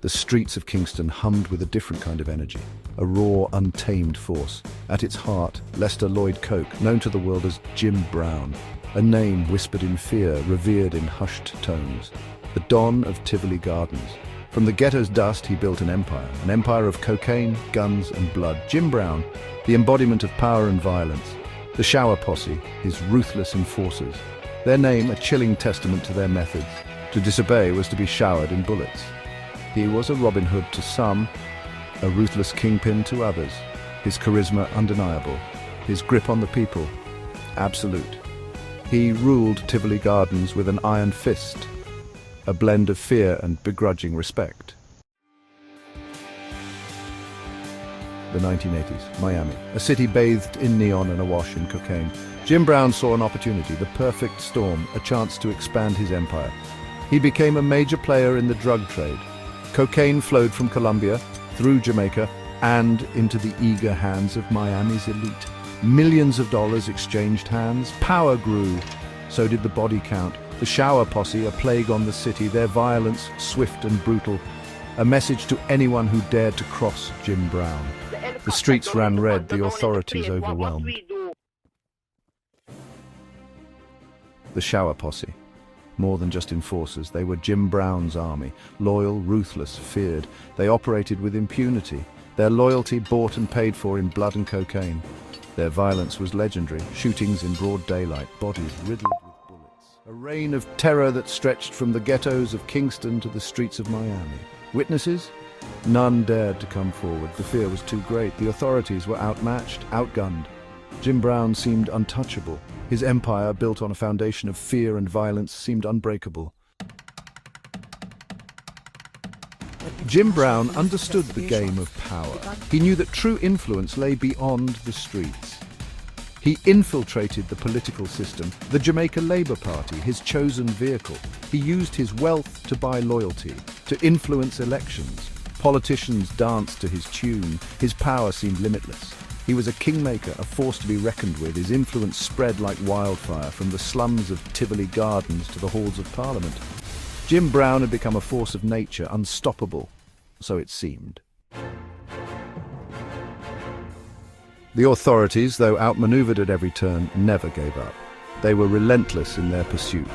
The streets of Kingston hummed with a different kind of energy, a raw, untamed force. At its heart, Lester Lloyd Coke, known to the world as Jim Brown, a name whispered in fear, revered in hushed tones. The Don of Tivoli Gardens. From the ghetto's dust, he built an empire of cocaine, guns, and blood. Jim Brown, the embodiment of power and violence. The Shower Posse, his ruthless enforcers. Their name, a chilling testament to their methods. To disobey was to be showered in bullets. He was a Robin Hood to some, a ruthless kingpin to others. His charisma undeniable, his grip on the people absolute. He ruled Tivoli Gardens with an iron fist, a blend of fear and begrudging respect. The 1980s, Miami, a city bathed in neon and awash in cocaine. Jim Brown saw an opportunity, the perfect storm, a chance to expand his empire. He became a major player in the drug trade. Cocaine flowed from Colombia, through Jamaica, and into the eager hands of Miami's elite. Millions of dollars exchanged hands. Power grew. So did the body count. The Shower Posse, a plague on the city, their violence swift and brutal. A message to anyone who dared to cross Jim Brown. The streets ran red, the authorities overwhelmed. The Shower Posse. More than just enforcers, they were Jim Brown's army. Loyal, ruthless, feared. They operated with impunity. Their loyalty bought and paid for in blood and cocaine. Their violence was legendary. Shootings in broad daylight, bodies riddled with bullets. A reign of terror that stretched from the ghettos of Kingston to the streets of Miami. Witnesses? None dared to come forward. The fear was too great. The authorities were outmatched, outgunned. Jim Brown seemed untouchable. His empire, built on a foundation of fear and violence, seemed unbreakable. Jim Brown understood the game of power. He knew that true influence lay beyond the streets. He infiltrated the political system, the Jamaica Labour Party, his chosen vehicle. He used his wealth to buy loyalty, to influence elections. Politicians danced to his tune. His power seemed limitless. He was a kingmaker, a force to be reckoned with. His influence spread like wildfire from the slums of Tivoli Gardens to the halls of Parliament. Jim Brown had become a force of nature, unstoppable, so it seemed. The authorities, though outmaneuvered at every turn, never gave up. They were relentless in their pursuit.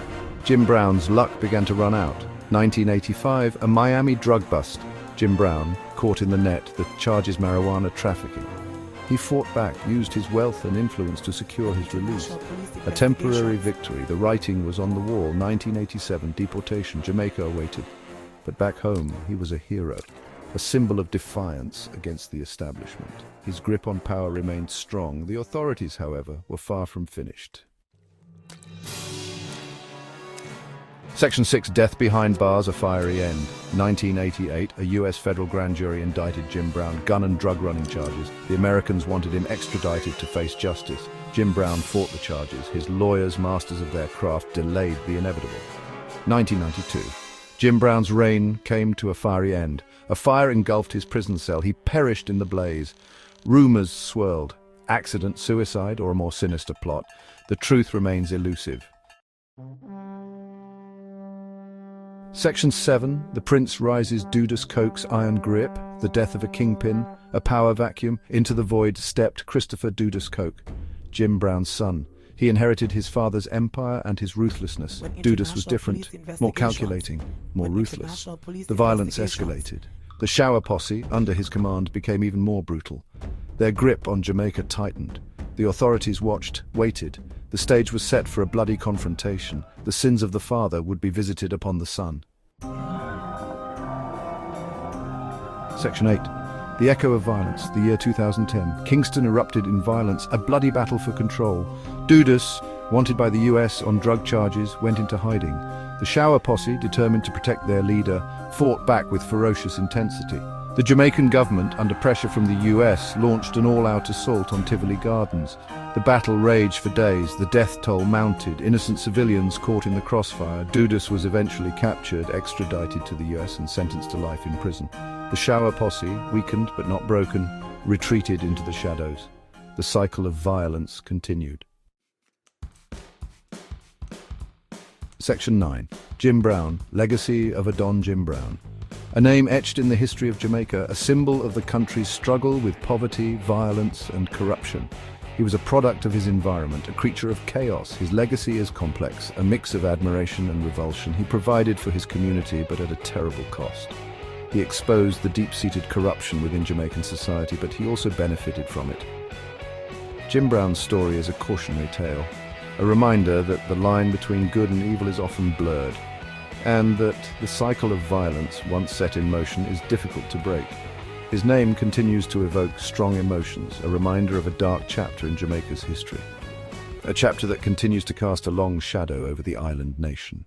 Jim Brown's luck began to run out. 1985, a Miami drug bust. Jim Brown, caught in the net that charges marijuana trafficking. He fought back, used his wealth and influence to secure his release. A temporary victory. The writing was on the wall. 1987, deportation. Jamaica awaited. But back home, he was a hero, a symbol of defiance against the establishment. His grip on power remained strong. The authorities, however, were far from finished. Section 6, Death Behind Bars, A Fiery End. 1988, a U.S. federal grand jury indicted Jim Brown, gun and drug running charges. The Americans wanted him extradited to face justice. Jim Brown fought the charges. His lawyers, masters of their craft, delayed the inevitable. 1992, Jim Brown's reign came to a fiery end. A fire engulfed his prison cell. He perished in the blaze. Rumors swirled. Accident, suicide, or a more sinister plot. The truth remains elusive. Section 7, The Prince Rises. Dudas Coke's iron grip, the death of a kingpin, a power vacuum. Into the void stepped Christopher Dudas Coke, Jim Brown's son. He inherited his father's empire and his ruthlessness. Dudas was different, more calculating, more ruthless. The violence escalated. The Shower Posse, under his command, became even more brutal. Their grip on Jamaica tightened. The authorities watched, waited. The stage was set for a bloody confrontation. The sins of the father would be visited upon the son. Section 8. The Echo of Violence, the year 2010. Kingston erupted in violence, a bloody battle for control. Dudas, wanted by the US on drug charges, went into hiding. The Shower Posse, determined to protect their leader, fought back with ferocious intensity. The Jamaican government, under pressure from the US, launched an all-out assault on Tivoli Gardens. The battle raged for days. The death toll mounted. Innocent civilians caught in the crossfire. Dudas was eventually captured, extradited to the US and sentenced to life in prison. The Shower Posse, weakened but not broken, retreated into the shadows. The cycle of violence continued. Section 9. Jim Brown, Legacy of a Don Jim Brown. A name etched in the history of Jamaica, a symbol of the country's struggle with poverty, violence, and corruption. He was a product of his environment, a creature of chaos. His legacy is complex, a mix of admiration and revulsion. He provided for his community, but at a terrible cost. He exposed the deep-seated corruption within Jamaican society, but he also benefited from it. Jim Brown's story is a cautionary tale, a reminder that the line between good and evil is often blurred, and that the cycle of violence, once set in motion, is difficult to break. His name continues to evoke strong emotions, a reminder of a dark chapter in Jamaica's history. A chapter that continues to cast a long shadow over the island nation.